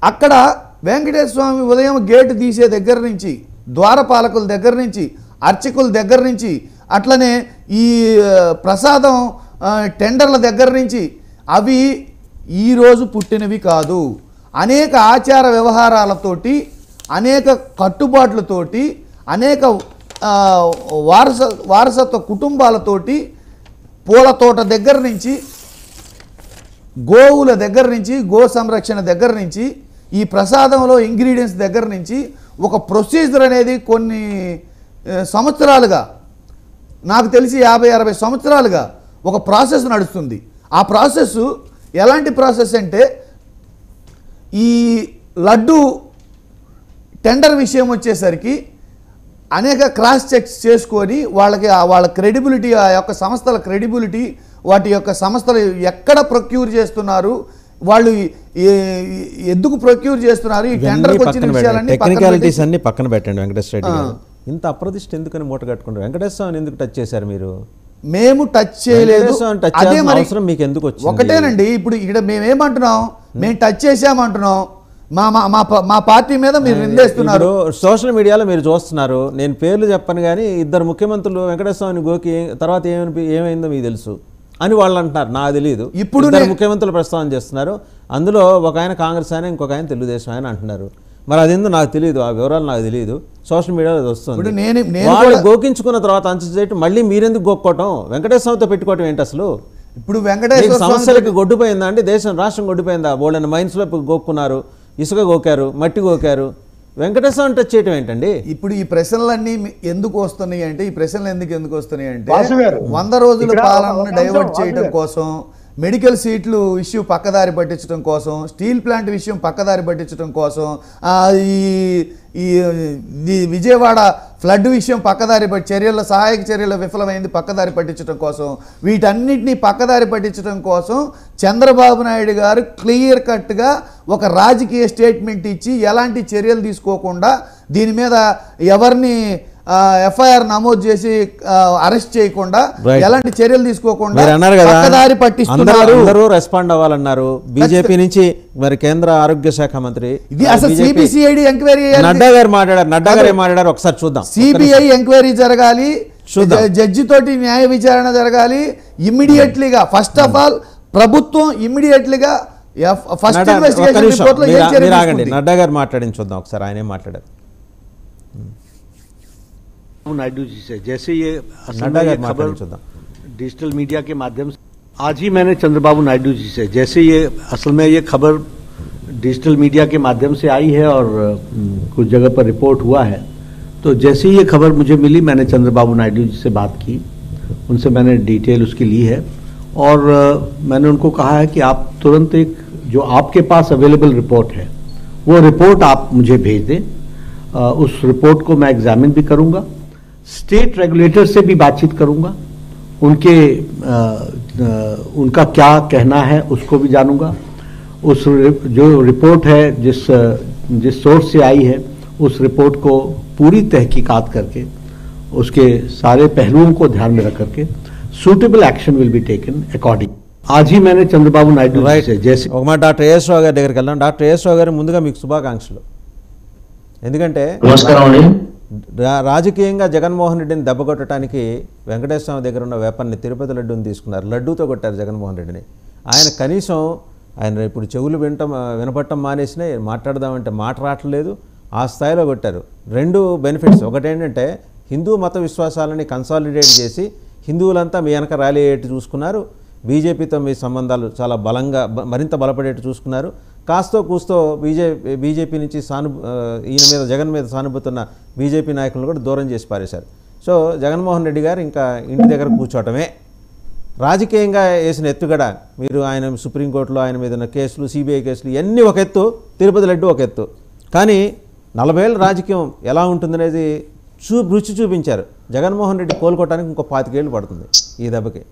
అక్కడ వెంకటేశ్వర స్వామి ఉదయం గేటు తీసే దగ్గర నుంచి, ద్వారపాలకుల దగ్గర నుంచి, అర్చకుల దగ్గర నుంచి, అట్లనే ఈ ప్రసాదం టెండర్ల దగ్గర నుంచి అవి ఈరోజు పుట్టినవి కాదు. అనేక ఆచార వ్యవహారాలతోటి, అనేక కట్టుబాట్లతోటి, అనేక వారసత్వ కుటుంబాలతోటి, పూల తోట దగ్గర నుంచి, గోవుల దగ్గర నుంచి, గో సంరక్షణ దగ్గర నుంచి, ఈ ప్రసాదంలో ఇంగ్రీడియంట్స్ దగ్గర నుంచి ఒక ప్రొసీజర్ అనేది కొన్ని సంవత్సరాలుగా, నాకు తెలిసి 50-60 సంవత్సరాలుగా ఒక ప్రాసెస్ నడుస్తుంది. ఆ ప్రాసెస్ ఎలాంటి ప్రాసెస్ అంటే, ఈ లడ్డు టెండర్ విషయం వచ్చేసరికి అనేక క్రాస్ చెక్స్ చేసుకొని వాళ్ళ క్రెడిబిలిటీ, ఆ యొక్క సంస్థల క్రెడిబిలిటీ, వాటి యొక్క సంస్థలు ఎక్కడ ప్రొక్యూర్ చేస్తున్నారు, వాళ్ళు ఎందుకు ప్రొక్యూర్ చేస్తున్నారు, ఈ టెండర్కి వచ్చిన విషయాలన్నీ టెక్నికాలిటీస్ అన్ని పక్కన పెట్టండి. వెంకటేశ్వర రెడ్డి గారు ఇంత అప్రతిష్ట ఎందుకని మూట కట్టుకుంటారు? వెంకటేశ్వర స్వామిని ఎందుకు టచ్ చేశారు మీరు? మేము టచ్ చేయలేదు. అదే మరి అవసరం మీకు ఎందుకు వచ్చింది? ఒకటేనండి, ఇప్పుడు ఇక్కడ మేమేమంటున్నాం, మేము టచ్ చేసామంటున్నాం, మా పార్టీ మీద మీరు నిందేస్తున్నారు. సోషల్ మీడియాలో మీరు చూస్తున్నారు, నేను పేర్లు చెప్పను కానీ ఇద్దరు ముఖ్యమంత్రులు వెంకటేశ్వర స్వామిని గోకి తర్వాత ఏమైందో మీకు తెలుసు అని వాళ్ళు అంటున్నారు, నాకు తెలియదు. ఇప్పుడు ముఖ్యమంత్రులు ప్రస్తావన చేస్తున్నారు, అందులో ఒక ఆయన కాంగ్రెస్ ఆయన, ఇంకొక ఆయన తెలుగుదేశం ఆయన అంటున్నారు. మరి అదేందో నాకు తెలియదు, ఆ వివరాలు నాకు తెలియదు. సోషల్ మీడియాలో అది వస్తుంది. వాళ్ళు గోకించుకున్న తర్వాత అంచు మళ్ళీ మీరెందుకు గోక్కోవటం? వెంకటేశ్వర స్వామితో పెట్టుకోవటం ఏంటి అసలు? ఇప్పుడు వెంకటేశ్వర సమస్యలకి గొడ్డుపోయిందా అండి? రాష్ట్రం గొడ్డుపోయిందా? బోల్డెన్ మైన్స్లో గోక్కున్నారు, ఇసుక గోకారు, మట్టి గోకారు, వెంకటేశ్వర టచ్ చేయటం ఏంటండి? ఇప్పుడు ఈ ప్రశ్నలన్నీ ఎందుకు వస్తున్నాయి అంటే, ఈ ప్రశ్నలు ఎందుకు వస్తున్నాయి అంటే, 100 రోజుల పాలనను డైవర్ట్ చేయడం కోసం, మెడికల్ సీట్లు ఇష్యూ పక్కదారి పట్టించడం కోసం, స్టీల్ ప్లాంట్ విషయం పక్కదారి పట్టించడం కోసం, ఈ విజయవాడ ఫ్లడ్ విషయం పక్కదారి సహాయక చర్యల విఫలమైంది పక్కదారి పట్టించడం కోసం, వీటన్నిటినీ పక్కదారి పట్టించడం కోసం చంద్రబాబు నాయుడు గారు క్లియర్ కట్గా ఒక రాజకీయ స్టేట్మెంట్ ఇచ్చి ఎలాంటి చర్యలు తీసుకోకుండా, దీని మీద ఎవరిని ఎఫ్ఐఆర్ నమోదు చేసి అరెస్ట్ చేయకుండా, ఎలాంటి చర్యలు తీసుకోకుండా పక్కదారి పట్టిస్తున్నారు. అందరూ రెస్పాండ్ అవ్వాలన్నారు. బీజేపీ నుంచి మరి కేంద్ర ఆరోగ్య శాఖ మంత్రి ఇది అసలు సిబిసిఐడి ఎంక్వైరీ, నడ్డా గారు మాట్లాడారు, ఒకసారి చూద్దాం. సిబిఐ ఎంక్వైరీ జరగాలి, జడ్జి తోటి న్యాయ విచారణ జరగాలి ఇమ్మీడియట్లీగా. ఫస్ట్ ఆఫ్ ఆల్ ప్రభుత్వం ఇమ్మీడియట్లీగా ఫస్ట్ ఇన్వెస్టిగేషన్ రిపోర్ట్ లో నడ్డా గారు మాట్లాడింది చూద్దాం ఒకసారి, ఆయనే మాట్లాడారు. नायडू जी से जैसे ये खबर डिजिटल मीडिया के माध्यम से आज ही मैंने चंद्रबाबू नायडू जी से, जैसे ये असल में ये खबर डिजिटल मीडिया के माध्यम से आई है और कुछ जगह पर रिपोर्ट हुआ है, तो जैसे ही ये खबर मुझे मिली मैंने चंद्रबाबू नायडू जी से बात की, उनसे मैंने डिटेल उसकी ली है और मैंने उनको कहा है कि आप तुरंत एक जो आपके पास अवेलेबल रिपोर्ट है वो रिपोर्ट आप मुझे भेज दें, उस रिपोर्ट को मैं एग्जामिन भी करूंगा, स्टेट रेगुलेटर से भी बातचीत करूंगा, उनका क्या कहना है उसको भी जानूंगा, उस जो रिपोर्ट है जिस सोर्स से आई है उस रिपोर्ट को पूरी तहकीकात करके उसके सारे पहलुओं को ध्यान में रख करके suitable action will be taken according. आज ही मैंने चंद्रबाबु नायडू से जैसे డాక్టర్ ఏఎస్ రావు గారి దగ్గరికి వెళ్దాం. డాక్టర్ ఏఎస్ రావు గారు ముందుగా మీకు శుభాకాంక్షలు. ఎందుకంటే రాజకీయంగా జగన్మోహన్ రెడ్డిని దెబ్బకొట్టడానికి వెంకటేశ్వర స్వామి దగ్గర ఉన్న వేపన్ని తిరుపతి లడ్డూని తీసుకున్నారు, లడ్డూతో కొట్టారు జగన్మోహన్ రెడ్డిని. ఆయన కనీసం ఇప్పుడు చెవులు వినపట్టం మానేసినా మాట్లాడదామంటే మాట రావట్లేదు, ఆ స్థాయిలో కొట్టారు. రెండు బెనిఫిట్స్, ఒకటేంటంటే హిందూ మత విశ్వాసాలని కన్సాలిడేట్ చేసి హిందువులంతా మీ వెనక ర్యాలీ అయ్యేట్టు చూసుకున్నారు, బీజేపీతో మీ సంబంధాలు చాలా బలంగా మరింత బలపడేట్టు చూసుకున్నారు. కాస్తో కూస్తో బీజేపీ నుంచి ఈయన మీద జగన్ మీద సానుభూతున్న బీజేపీ నాయకులను కూడా దూరం చేసి పారేశారు. సో జగన్మోహన్ రెడ్డి గారు ఇంకా ఇంటి దగ్గర కూర్చోవటమే. రాజకీయంగా వేసిన ఎత్తుగడ, మీరు ఆయన సుప్రీంకోర్టులో ఆయన మీద ఉన్న కేసులు, సిబిఐ కేసులు ఇవన్నీ ఒక ఎత్తు, తిరుపతి లడ్డు ఒక ఎత్తు. కానీ 40 ఏళ్ళ రాజకీయం ఎలా ఉంటుందనేది రుచి చూపించారు. జగన్మోహన్ రెడ్డి కోలుకోవడానికి ఇంకో 25 ఏళ్ళు పడుతుంది ఈ దెబ్బకి.